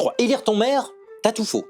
crois élire ton maire? T'as tout faux.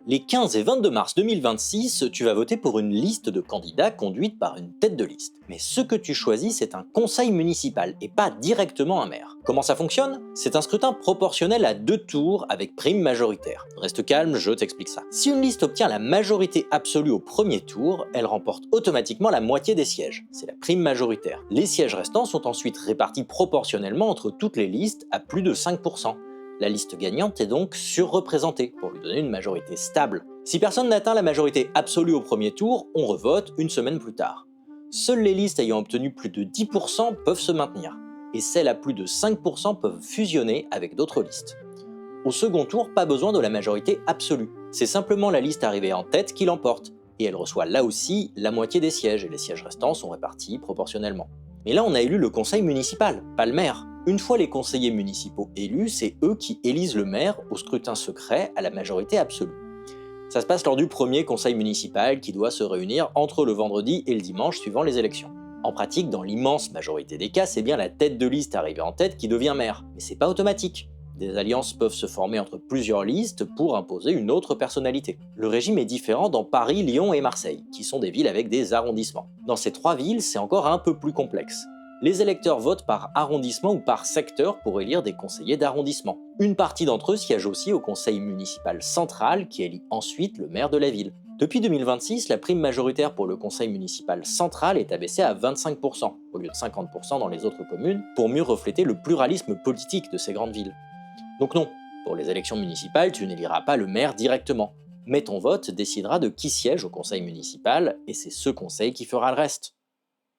Les 15 et 22 mars 2026, tu vas voter pour une liste de candidats conduite par une tête de liste. Mais ce que tu choisis, c'est un conseil municipal et pas directement un maire. Comment ça fonctionne? C'est un scrutin proportionnel à 2 tours avec prime majoritaire. Reste calme, je t'explique ça. Si une liste obtient la majorité absolue au premier tour, elle remporte automatiquement la moitié des sièges. C'est la prime majoritaire. Les sièges restants sont ensuite répartis proportionnellement entre toutes les listes à plus de 5%. La liste gagnante est donc surreprésentée pour lui donner une majorité stable. Si personne n'atteint la majorité absolue au premier tour, on revote une semaine plus tard. Seules les listes ayant obtenu plus de 10% peuvent se maintenir, et celles à plus de 5% peuvent fusionner avec d'autres listes. Au second tour, pas besoin de la majorité absolue, c'est simplement la liste arrivée en tête qui l'emporte, et elle reçoit là aussi la moitié des sièges, et les sièges restants sont répartis proportionnellement. Mais là on a élu le conseil municipal, pas le maire. Une fois les conseillers municipaux élus, c'est eux qui élisent le maire au scrutin secret à la majorité absolue. Ça se passe lors du premier conseil municipal qui doit se réunir entre le vendredi et le dimanche suivant les élections. En pratique, dans l'immense majorité des cas, c'est bien la tête de liste arrivée en tête qui devient maire, mais c'est pas automatique. Des alliances peuvent se former entre plusieurs listes pour imposer une autre personnalité. Le régime est différent dans Paris, Lyon et Marseille, qui sont des villes avec des arrondissements. Dans ces 3 villes, c'est encore un peu plus complexe. Les électeurs votent par arrondissement ou par secteur pour élire des conseillers d'arrondissement. Une partie d'entre eux siège aussi au conseil municipal central qui élit ensuite le maire de la ville. Depuis 2026, la prime majoritaire pour le conseil municipal central est abaissée à 25%, au lieu de 50% dans les autres communes, pour mieux refléter le pluralisme politique de ces grandes villes. Donc non, pour les élections municipales, tu n'éliras pas le maire directement. Mais ton vote décidera de qui siège au conseil municipal, et c'est ce conseil qui fera le reste.